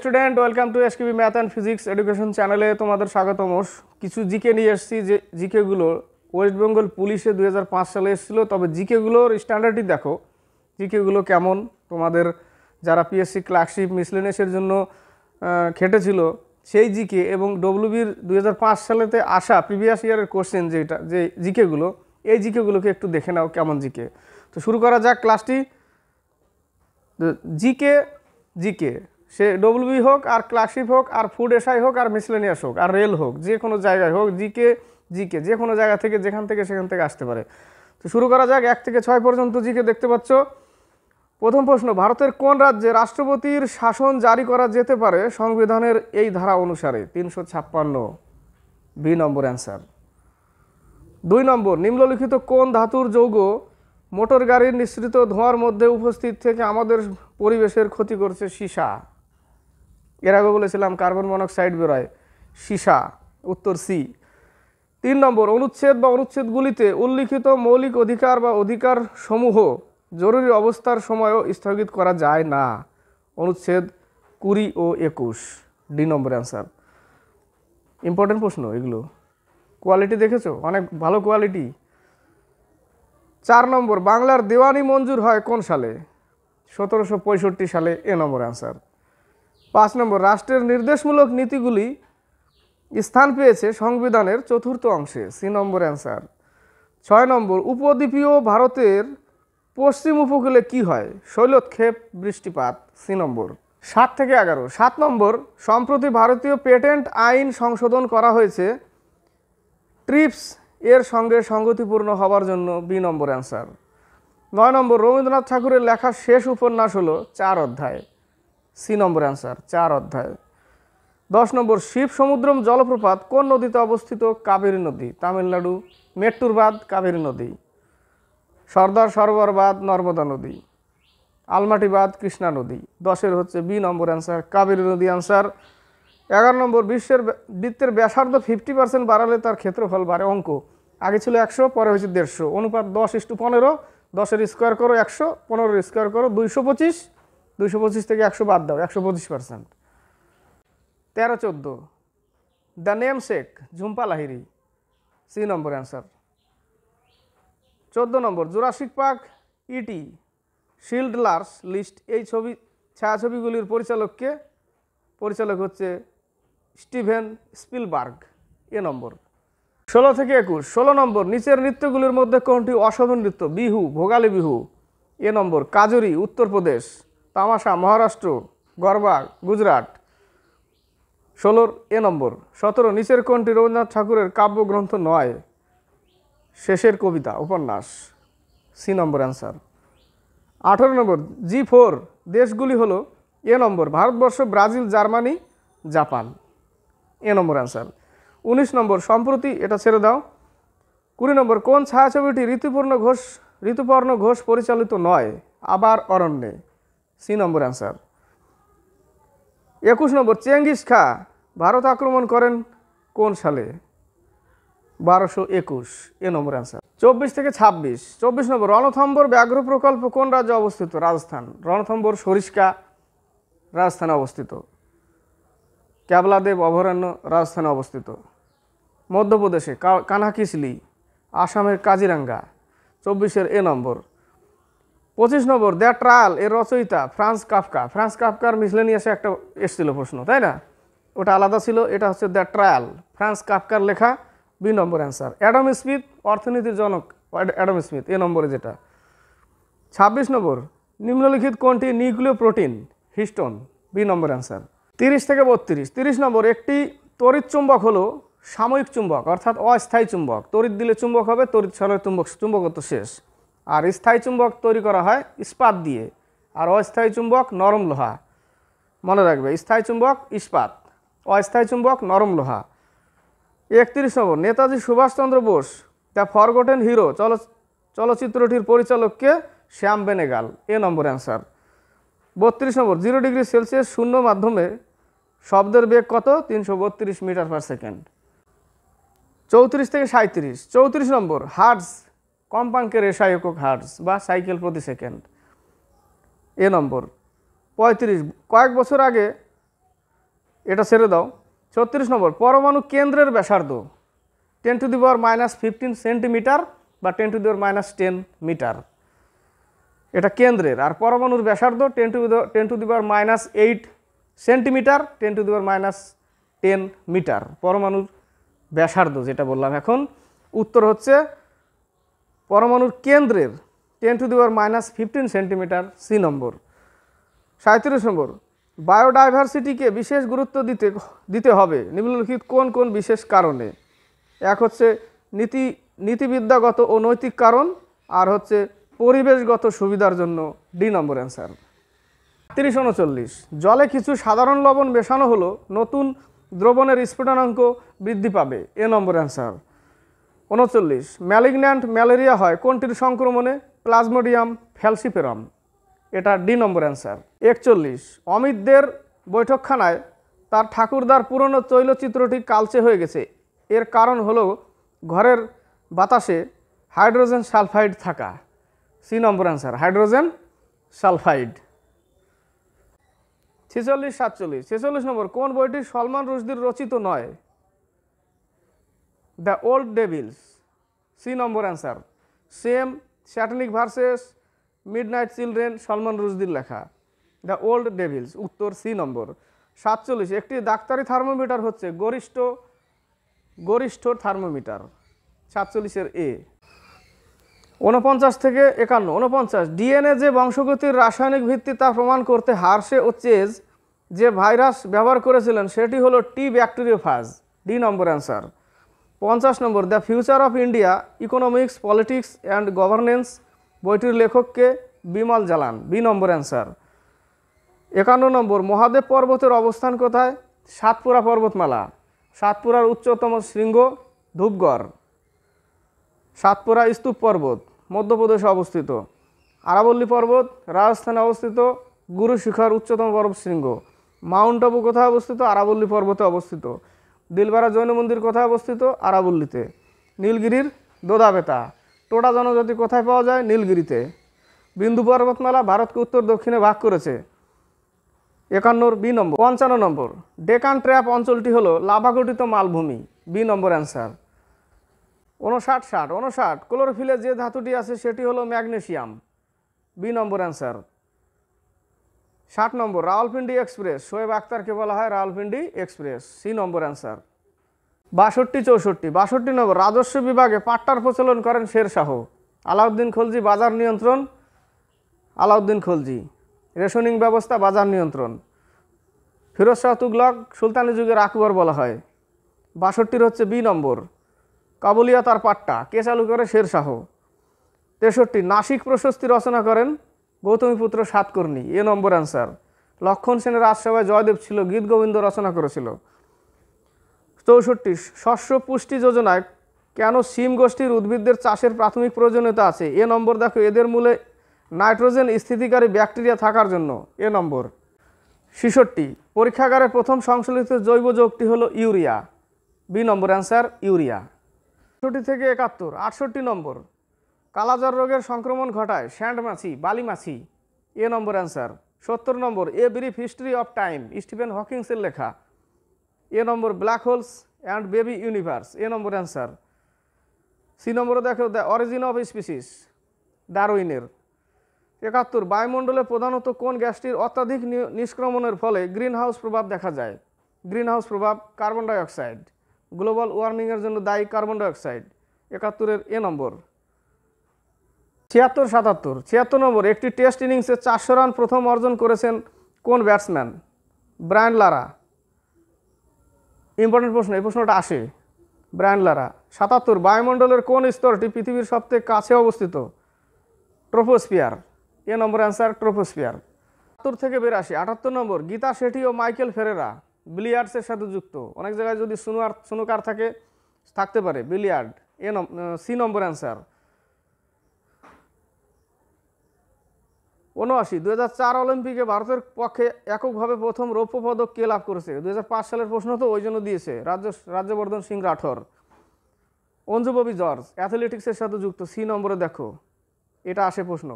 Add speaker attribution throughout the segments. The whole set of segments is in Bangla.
Speaker 1: Student, welcome to SKB math and physics education চ্যানেলে তোমাদের স্বাগতম। কিছু জিকে নিয়ে এসেছি, যে জিকেগুলো ওয়েস্ট বেঙ্গল পুলিশে 2005 সালে এসেছিল। তবে জিকেগুলোর স্ট্যান্ডার্ডই দেখো, জিকেগুলো কেমন। তোমাদের যারা পিএসসি ক্লার্কশিপ মিসলেনিয়াসের জন্য খেটেছিল সেই জিকে এবং ডব্লিউবির 2005 সালেতে আসা প্রিভিয়াস ইয়ারের কোশ্চেন যে জিকেগুলো, এই জিকেগুলোকে একটু দেখে নাও কেমন জিকে। তো শুরু করা যাক ক্লাসটি। জিকে সে ডব্লিউবি হোক আর ক্লার্কশিপ হোক আর ফুড এসআই হোক আর মিসলেনিয়াস হোক আর রেল হোক, যে কোনো জায়গায় হোক, জিকে যে কোনো জায়গা থেকে সেখান থেকে আসতে পারে। তো শুরু করা যাক। 1 থেকে 6 পর্যন্ত জিকে দেখতে পাচ্ছ। প্রথম প্রশ্ন, ভারতের কোন রাজ্যে রাষ্ট্রপতির শাসন জারি করা যেতে পারে সংবিধানের এই ধারা অনুসারে? 356, বি নম্বর অ্যান্সার। 2 নম্বর, নিম্নলিখিত কোন ধাতুর যৌগ মোটর গাড়ির নিঃসৃত ধোঁয়ার মধ্যে উপস্থিত থেকে আমাদের পরিবেশের ক্ষতি করছে? সীসা। এর আগে বলেছিলাম কার্বন মনোক্সাইড বেরোয়, সীসা, উত্তর সি। 3 নম্বর, অনুচ্ছেদ বা অনুচ্ছেদগুলিতে উল্লিখিত মৌলিক অধিকার বা অধিকার সমূহ জরুরি অবস্থার সময়ও স্থগিত করা যায় না? অনুচ্ছেদ 20 ও 21, ডি নম্বর অ্যান্সার। ইম্পর্টেন্ট প্রশ্ন এগুলো। কোয়ালিটি দেখেছো, অনেক ভালো কোয়ালিটি। 4 নম্বর, বাংলার দেওয়ানি মঞ্জুর হয় কোন সালে? 1765 সালে, এ নম্বর অ্যান্সার। 5 নম্বর, রাষ্ট্রের নির্দেশমূলক নীতিগুলি স্থান পেয়েছে সংবিধানের 4র্থ অংশে? C number answer. 6 নম্বর, উপদ্বীপীয় ভারতের পশ্চিম উপকূলে কি হয়? শৈলক্ষেপ, বৃষ্টিপাত, সি নম্বর। 7 থেকে 11। 7 নম্বর, সম্প্রতি ভারতীয় পেটেন্ট আইন সংশোধন করা হয়েছে ট্রিপস এর সঙ্গে সঙ্গতিপূর্ণ হওয়ার জন্য? B number answer. 9 নম্বর, রবীন্দ্রনাথ ঠাকুরের লেখা শেষ উপন্যাস হলো 4 অধ্যায়? সি নম্বর অ্যান্সার, 4 অধ্যায়। 10 নম্বর, শিব সমুদ্রম জলপ্রপাত কোন নদীতে অবস্থিত? কাবেরী নদী, তামিলনাড়ু। মেট্টুর বাঁধ, কাবেরী নদী। সর্দার সরোবর বাঁধ, নর্মদা নদী। আলমাটি বাঁধ, কৃষ্ণা নদী। 10-এর হচ্ছে বি নম্বর অ্যান্সার, কাবেরী নদী অ্যান্সার। 11 নম্বর, বৃত্তের ব্যাসার্ধ 50% বাড়ালে তার ক্ষেত্রফল বাড়ে? অঙ্ক। আগে ছিল 100, পরে হয়েছে 150। অনুপাত 10:15। 10-এর স্কোয়ার করো 100, 15-এর স্কোয়ার করো 225। 225 থেকে 100 বাদ দাও, 125%। 13-14, the namesake, Jhumpa Lahiri, C number answer. 14 number, Jurassic Park, ET, Schindler's List, এই ছায়াছবিগুলির পরিচালক হচ্ছে স্টিভেন স্পিলবার্গ, এ নম্বর। 16 থেকে 21। 16 নম্বর, নিচের নৃত্যগুলির মধ্যে কোনটি অশোভন নৃত্য? বিহু, ভোগালী বিহু, এ নম্বর। কাজরি, উত্তরপ্রদেশ। তামাশা, মহারাষ্ট্র। গরবা, গুজরাট। 16-র এ নম্বর। 17, নিচের কোনটি রবীন্দ্রনাথ ঠাকুরের কাব্যগ্রন্থ নয়? শেষের কবিতা, উপন্যাস, সি নম্বর অ্যান্সার। 18 নম্বর, G4 দেশগুলি হলো? এ নম্বর, ভারতবর্ষ, ব্রাজিল, জার্মানি, জাপান, এ নম্বর অ্যান্সার। 19 নম্বর, সম্প্রতি, এটা ছেড়ে দাও। 20 নম্বর, কোন ছায়াছবিটি ঋতুপর্ণ ঘোষ পরিচালিত নয়? আবার অরণ্যে, সি নম্বর অ্যান্সার। 21 নম্বর, চেঙ্গিস খা ভারত আক্রমণ করেন কোন সালে? 1221, এ নম্বর অ্যান্সার। 24 থেকে 26। 24 নম্বর, রণথম্বর ব্যাঘ্র প্রকল্প কোন রাজ্যে অবস্থিত? রাজস্থান। রণথম্বর সরিষ্কা রাজস্থানে অবস্থিত। ক্যাবলাদেব অভয়ারণ্য রাজস্থানে অবস্থিত। মধ্যপ্রদেশে কানহাকিসলি, আসামের কাজিরাঙ্গা। 24-এর এ নম্বর। 25 নম্বর, দ্য ট্রায়াল এর রচয়িতা? France Kafka. ফ্রান্স কাফকার মিসলেনিয়াসে একটা এসেছিল প্রশ্ন, তাই না? ওটা আলাদা ছিল, এটা হচ্ছে দ্য ট্রায়াল, ফ্রান্স কাফকার লেখা, B number answer. Adam Smith, অর্থনীতির জনক অ্যাডাম স্মিথ, এ নম্বরে যেটা। 26 নম্বর, নিম্নলিখিত কোনটি নিউক্লিয় protein? Histone, B number answer. 30 থেকে 32। 30 নম্বর, একটি তড়িৎ চুম্বক হলো সাময়িক চুম্বক, অর্থাৎ অস্থায়ী চুম্বক। তড়িৎ দিলে চুম্বক হবে, তড়িৎ সরলে চুম্বকত্ব শেষ। আর স্থায়ী চুম্বক তৈরি করা হয় ইস্পাত দিয়ে, আর অস্থায়ী চুম্বক নরম লোহা। মনে রাখবে, স্থায়ী চুম্বক ইস্পাত, অস্থায়ী চুম্বক নরম লোহা। 31 নম্বর, Netaji Subhash Chandra Bose the forgotten hero চলচ্চিত্রটির পরিচালককে? Shyam Benegal, A number answer. 32 number, 0 degree Celsius শূন্য মাধ্যমে শব্দের বেগ কত? 332 মিটার পার সেকেন্ড। 34 থেকে 37। 34 নম্বর, হার্টজ কম্পাঙ্কের এসআই একক হার্টজ বা সাইকেল প্রতি সেকেন্ড, এ নম্বর। 35, কয়েক বছর আগে এটা ছেড়ে দাও। 36 নম্বর, পরমাণু কেন্দ্রের ব্যাসার্ধ 10⁻⁻15 সেন্টিমিটার বা 10⁻⁻10 মিটার, এটা কেন্দ্রের। আর পরমাণুর ব্যাসার্ধ 10⁻⁸ সেন্টিমিটার, 10⁻⁻10 মিটার, পরমাণুর ব্যাসার্ধ যেটা বললাম। এখন উত্তর হচ্ছে পরমাণুর কেন্দ্রের 10⁻⁻15 সেন্টিমিটার, সি নম্বর। 37 নম্বর, বায়োডাইভার্সিটিকে বিশেষ গুরুত্ব দিতে হবে নিম্নলিখিত কোন কোন বিশেষ কারণে? এক হচ্ছে নীতিবিদ্যাগত ও নৈতিক কারণ, আর হচ্ছে পরিবেশগত সুবিধার জন্য, ডি নম্বর অ্যান্সার। 38-39, জলে কিছু সাধারণ লবণ মেশানো হলো নতুন দ্রবণের স্ফুটনাঙ্ক বৃদ্ধি পাবে, এ নম্বর অ্যান্সার। 39, ম্যালিগন্যান্ট ম্যালেরিয়া হয় কোনটির সংক্রমণে? প্লাজমোডিয়াম ফ্যালসিফেরাম, এটা ডি নম্বর অ্যান্সার। 41, অমিতদের বৈঠকখানায় তার ঠাকুরদার পুরনো তৈলচিত্রটি কালচে হয়ে গেছে, এর কারণ হলো ঘরের বাতাসে হাইড্রোজেন সালফাইড থাকা, C number answer, hydrogen sulphide. 46-47, 46 number, কোন বইটি সলমান রুশদির রচিত নয়? The old devils, C number answer. Same, Satanic verses, midnight children, Salman রুশদির লেখা। দ্য ওল্ড ডেভিলস, উত্তর সি নম্বর। 47, একটি ডাক্তারি থার্মোমিটার হচ্ছে গরিষ্ঠ থার্মোমিটার, 47-এর এ। 49-51, ডিএনএ যে বংশগতির রাসায়নিক ভিত্তি তা প্রমাণ করতে হার্শে ও চেজ যে ভাইরাস ব্যবহার করেছিলেন সেটি হলো T bacteriophage, D number answer. 50 number, the future of India economics, politics and governance বইটির লেখককে Bimal Jalan, B number answer. 51 number, Mahadev পর্বতের অবস্থান কোথায়? সাতপুরা পর্বতমালা, সাতপুরার উচ্চতম শৃঙ্গ ধূপগড়। সাতপুরা স্তূপ পর্বত মধ্যপ্রদেশে অবস্থিত। আরাবল্লী পর্বত রাজস্থানে অবস্থিত, গুরু শিখর উচ্চতম পর্বত শৃঙ্গ। মাউন্ট আবু কোথায় অবস্থিত? আরাবল্লী পর্বতে অবস্থিত। দিলবারা জৈন মন্দির কোথায় অবস্থিত? আরাবল্লীতে। নীলগিরির দোদাবেতা টোটা জনজাতি কোথায় পাওয়া যায়? নীলগিরিতে। বিন্দু পর্বতমালা ভারতকে উত্তর দক্ষিণে ভাগ করেছে, 51 বি নম্বর। 55 নম্বর, ডেকান ট্র্যাপ অঞ্চলটি হলো লাভাগঠিত মালভূমি, বি নম্বর অ্যান্সার। 59 ক্লোরোফিলে যে ধাতুটি আছে সেটি হলো ম্যাগনেসিয়াম, বি নম্বর অ্যান্সার। 60 নম্বর, রাওয়ালপিন্ডি এক্সপ্রেস শোয়েব আখতারকে বলা হয় Rawalpindi express, C number answer. 62-64 নম্বর, রাজস্ব বিভাগে পাট্টার প্রচলন করেন শেরশাহ। আলাউদ্দিন খলজি বাজার নিয়ন্ত্রণ, আলাউদ্দিন খলজি। রেশনিং ব্যবস্থা, বাজার নিয়ন্ত্রণ। ফিরোজ শাহ তুগলক সুলতানি যুগের আকবর বলা হয়। 62 হচ্ছে বি নম্বর। কাবুলিয়া তার পাট্টা কে চালু করে? শেরশাহ। 63, নাসিক প্রশস্তি রচনা করেন গৌতমীপুত্র সাতকর্ণী, এ নম্বর অ্যান্সার। লক্ষণ সেনের রাজসভায় জয়দেব ছিল গীত গোবিন্দ রচনা করেছিল। 64, শস্য পুষ্টি যোজনায় কেন সিম গোষ্ঠীর উদ্ভিদদের চাষের প্রাথমিক প্রয়োজনীয়তা আছে? এ নম্বর দেখো, এদের মূলে নাইট্রোজেন স্থিতিকারী ব্যাকটেরিয়া থাকার জন্য, এ নম্বর। 66, পরীক্ষাগারে প্রথম সংশ্লেষিত জৈব যৌগটি হলো urea, B number answer, urea. 68 68 number, কালাজ্বর রোগের সংক্রমণ ঘটায় স্যান্ড মাছি, বালি মাছি, A number answer. 70 number, a brief history of time Stephen হকিংসের লেখা, A number. Black holes and baby universe, A number answer. C নম্বরে দেখো, দ্য অরিজিন অফ স্পিসিস, ডারউইনের। 71, বায়ুমণ্ডলে প্রধানত কোন গ্যাসটির অত্যাধিক নিষ্ক্রমণের ফলে গ্রিন হাউস প্রভাব দেখা যায়? গ্রিন হাউস প্রভাব কার্বন ডাইঅক্সাইড। গ্লোবাল ওয়ার্মিংয়ের জন্য দায়ী কার্বন ডাইঅক্সাইড, 71-এর এ নম্বর। 76 নম্বর, একটি টেস্ট ইনিংসে 400 রান প্রথম অর্জন করেছেন কোন ব্যাটসম্যান? Brian Lara. ইম্পর্টেন্ট প্রশ্ন, এই প্রশ্নটা আসে। Brian Lara. 77, বায়ুমণ্ডলের কোন স্তরটি পৃথিবীর সবথেকে কাছে অবস্থিত? Troposphere, A number answer, troposphere. 78 থেকে 82। 78 নম্বর, গীতা শেঠি ও মাইকেল ফেরেরা বিলিয়ার্ডসের সাথে যুক্ত। অনেক জায়গায় যদি স্নুকার থাকতে পারে, billiard, A C number answer. 79, 2004 অলিম্পিকে ভারতের পক্ষে এককভাবে প্রথম রৌপ্য পদক কে লাভ করেছে? 2005 সালের প্রশ্ন তো ওই জন্য দিয়েছে, রাজ্যবর্ধন সিং রাঠোর। অঞ্জু ববি জর্জ অ্যাথলেটিক্সের সাথে যুক্ত, সি নম্বরে দেখো, এটা আসে প্রশ্ন,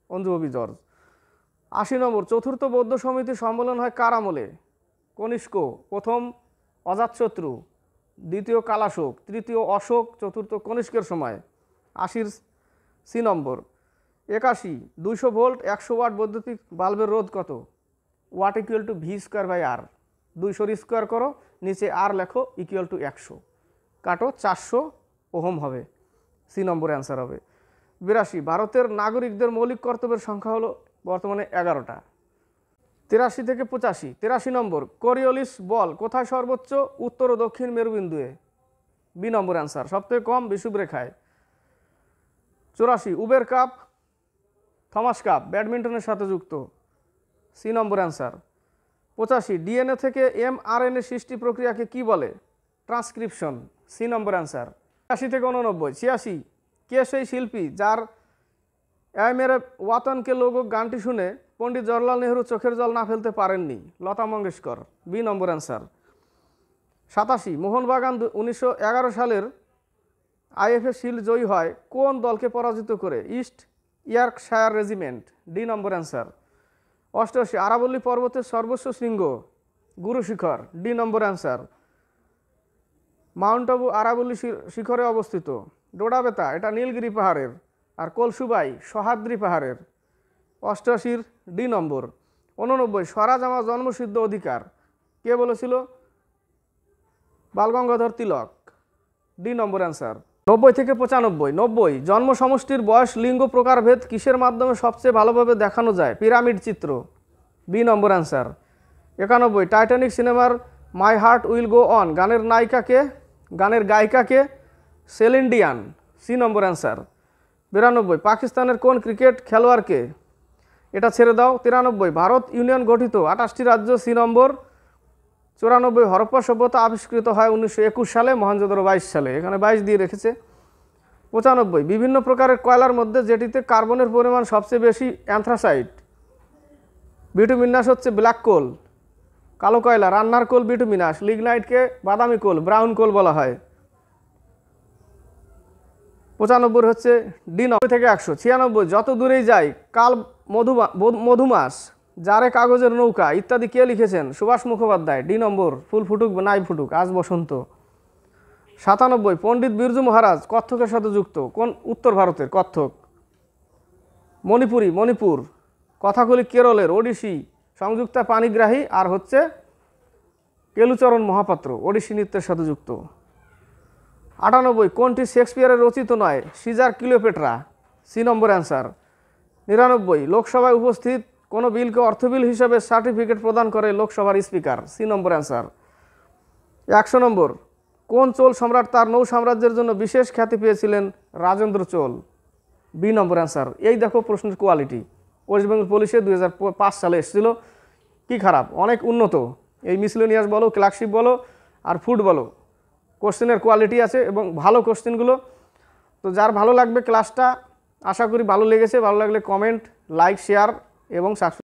Speaker 1: অঞ্জু ববি জর্জ। 80 নম্বর, চতুর্থ বৌদ্ধ সমিতি সম্মেলন হয় কার আমলে? কনিষ্ক, প্রথম অজাতশত্রু, দ্বিতীয় কালাশোক, তৃতীয় অশোক, চতুর্থ কনিষ্কের সময়। 80 সি নম্বর। 81 200 ভোল্ট 100 ওয়াট বৈদ্যুতিক বাল্বের রোধ কত? Watt equal to V square by R. 200 square করো, নিচে আর লেখো, ইকুয়াল টু 100 কাটো, 400 ওহম হবে। সি নম্বর অ্যান্সার হবে। 82 ভারতের নাগরিকদের মৌলিক কর্তব্যের সংখ্যা হলো বর্তমানে 11টা। 83 থেকে 85। 83 নম্বর, কোরিওলিস বল কোথায় সর্বোচ্চ? উত্তর ও দক্ষিণ মেরুবিন্দুয়ে। বি নম্বর অ্যান্সার, সবথেকে কম বিষুবরেখায়। 84 উবের কাপ, থমাস কাপ ব্যাডমিন্টনের সাথে যুক্ত। C number answer. 85 ডিএনএ থেকে mRNA সৃষ্টি প্রক্রিয়াকে কি বলে? ট্রান্সক্রিপশন। C number answer. 80 থেকে 89। 86 কে সেই শিল্পী যার এ মেরে ওয়াতনকে লোগো গানটি শুনে পণ্ডিত জওহরলাল নেহরু চোখের জল না ফেলতে পারেননি? Lata Mangeshkar. B number answer. 87 Mohun Bagan 1911 সালের আইএফএ শিল্ড জয়ী হয় কোন দলকে পরাজিত করে? East Yorkshire regiment. D number answer. 88 আরাবল্লী পর্বতের সর্বোচ্চ শৃঙ্গ? গুরু শিখর। D number answer. Mount Abu আরাবল্লী শিখরে অবস্থিত। ডোডাবেতা এটা নীলগিরি পাহাড়ের, আর কলসুবাই সহ্যাদ্রি পাহাড়ের। 88 ডি নম্বর। 89 স্বরাজ আমার জন্মসিদ্ধ অধিকার কে বলেছিল? বালগঙ্গাধর তিলক। D number answer. 90 থেকে 95। 90 জন্ম সমষ্টির বয়স লিঙ্গ প্রকারভেদ কিসের মাধ্যমে সবচেয়ে ভালোভাবে দেখানো যায়? পিরামিড চিত্র। B number answer. 91 টাইটানিক সিনেমার my heart will go on গানের নায়িকাকে, গানের গায়িকাকে? সেলিন ডিয়ান। C number answer. 92 পাকিস্তানের কোন ক্রিকেট খেলোয়াড়কে? এটা ছেড়ে দাও। 93 ভারত ইউনিয়ন গঠিত 28টি রাজ্য। সি নম্বর। 94 হরপ্পা সভ্যতা আবিষ্কৃত হয় 1921 সালে, মহেঞ্জোদারো 22 সালে, এখানে 22 দিয়ে রেখেছে। 95 বিভিন্ন প্রকারের কয়লার মধ্যে যেটিতে কার্বনের পরিমাণ সবচেয়ে বেশি? অ্যান্থ্রাসাইট। বিটুমিনাস হচ্ছে ব্ল্যাক কোল, কালো কয়লা। রান্নার কোল বিটুমিনাস। লিগনাইটকে বাদামি কোল, ব্রাউন কোল বলা হয়। 95 হচ্ছে ডি। 90 থেকে 100। 96 যত দূরেই যাই কাল মধুমাস, যারে কাগজের নৌকা ইত্যাদি কে লিখেছেন? সুভাষ মুখোপাধ্যায়। ডি নম্বর। ফুল ফুটুক নাই ফুটুক আজ বসন্ত। 97 পণ্ডিত বিরজু মহারাজ কত্থকের সাথে যুক্ত কোন? উত্তর ভারতের কত্থক। মণিপুরি মণিপুর। কথাকলি কেরলের। ওডিসি সংযুক্তা পানিগ্রাহী, আর হচ্ছে কেলুচরণ মহাপাত্র ওডিসি নৃত্যের সাথে যুক্ত। 98 কোনটি শেক্সপিয়ারের রচিত নয়? Caesar Cleopatra. C number answer. 99 লোকসভায় উপস্থিত কোনো বিলকে অর্থ বিল হিসাবে সার্টিফিকেট প্রদান করে লোকসভার স্পিকার। C number answer. 100 নম্বর কোন চোল সম্রাট তার নৌ সাম্রাজ্যের জন্য বিশেষ খ্যাতি পেয়েছিলেন? Rajendra Chola. B number answer. এই দেখো প্রশ্নের কোয়ালিটি, ওয়েস্ট বেঙ্গল পুলিশে 2005 সালে এসেছিল। কি খারাপ, অনেক উন্নত। এই মিসলেনিয়াস বলো, ক্লার্কশিপ বলো, আর ফুড বলো, কোশ্চেনের কোয়ালিটি আছে এবং ভালো কোশ্চেনগুলো। তো যার ভালো লাগবে ক্লাসটা, আশা করি ভালো লেগেছে। ভালো লাগলে কমেন্ট, লাইক, শেয়ার এবং সাবস্ক্রাইব।